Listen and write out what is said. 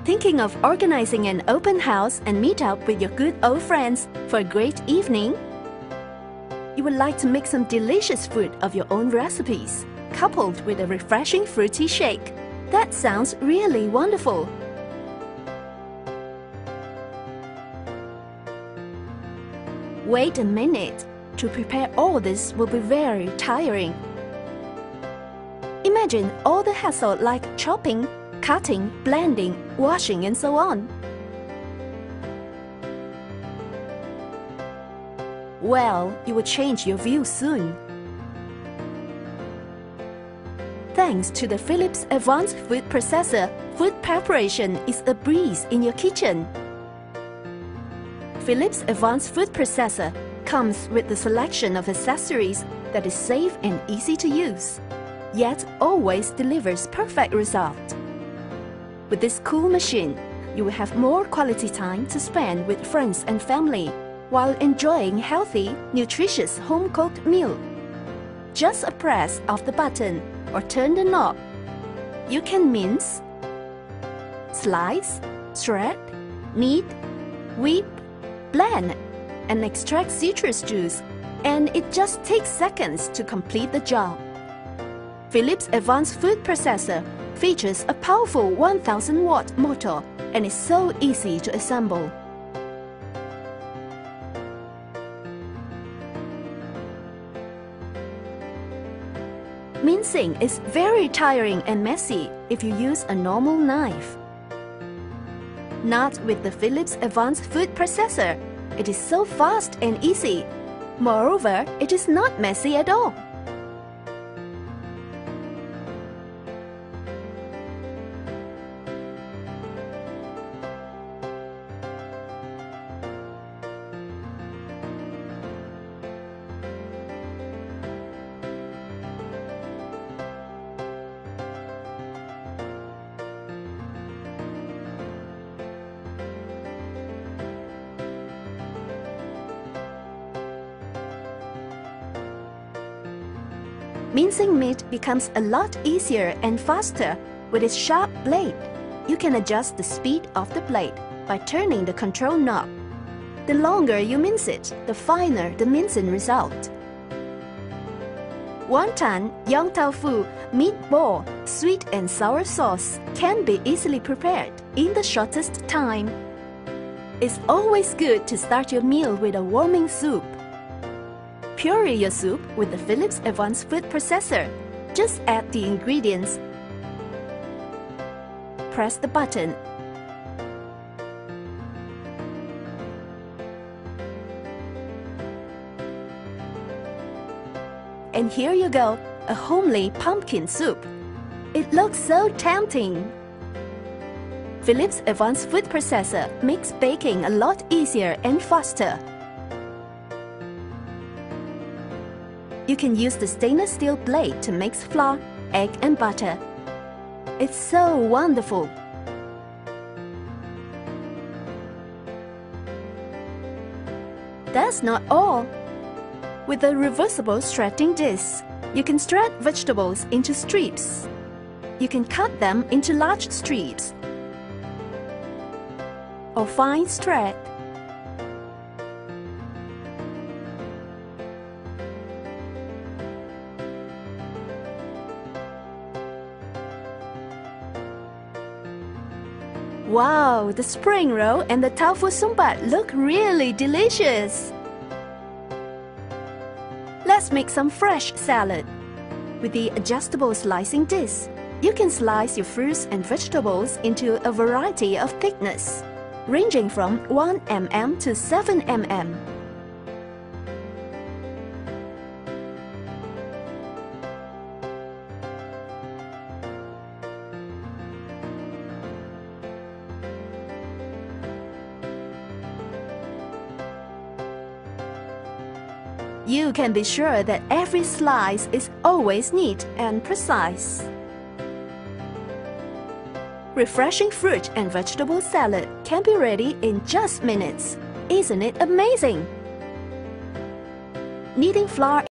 Thinking of organizing an open house and meet up with your good old friends for a great evening? You would like to make some delicious food of your own recipes, coupled with a refreshing fruity shake. That sounds really wonderful! Wait a minute. To prepare all this will be very tiring. Imagine all the hassle like chopping, cutting, blending, washing, and so on. Well, you will change your view soon. Thanks to the Philips Avance Food Processor, food preparation is a breeze in your kitchen. Philips Avance Food Processor comes with the selection of accessories that is safe and easy to use, yet always delivers perfect result. With this cool machine, you will have more quality time to spend with friends and family while enjoying healthy, nutritious home-cooked meal. Just a press of the button or turn the knob. You can mince, slice, shred, knead, whip, blend, and extract citrus juice, and it just takes seconds to complete the job. Philips Avance Food Processor features a powerful 1000-watt motor and is so easy to assemble. Mincing is very tiring and messy if you use a normal knife. Not with the Philips Avance Food Processor. It is so fast and easy. Moreover, it is not messy at all. Mincing meat becomes a lot easier and faster with its sharp blade. You can adjust the speed of the blade by turning the control knob. The longer you mince it, the finer the mincing result. Wonton, young tofu, meatball, sweet and sour sauce can be easily prepared in the shortest time. It's always good to start your meal with a warming soup. Puree your soup with the Philips Avance Food Processor. Just add the ingredients. Press the button. And here you go, a homely pumpkin soup. It looks so tempting. Philips Avance Food Processor makes baking a lot easier and faster. You can use the stainless steel blade to mix flour, egg and butter. It's so wonderful! That's not all. With the reversible shredding disc, you can shred vegetables into strips. You can cut them into large strips or fine shred. Wow, the spring roll and the tofu sumbat look really delicious! Let's make some fresh salad. With the adjustable slicing disc, you can slice your fruits and vegetables into a variety of thickness, ranging from 1 mm to 7 mm. You can be sure that every slice is always neat and precise. Refreshing fruit and vegetable salad can be ready in just minutes. Isn't it amazing? Kneading flour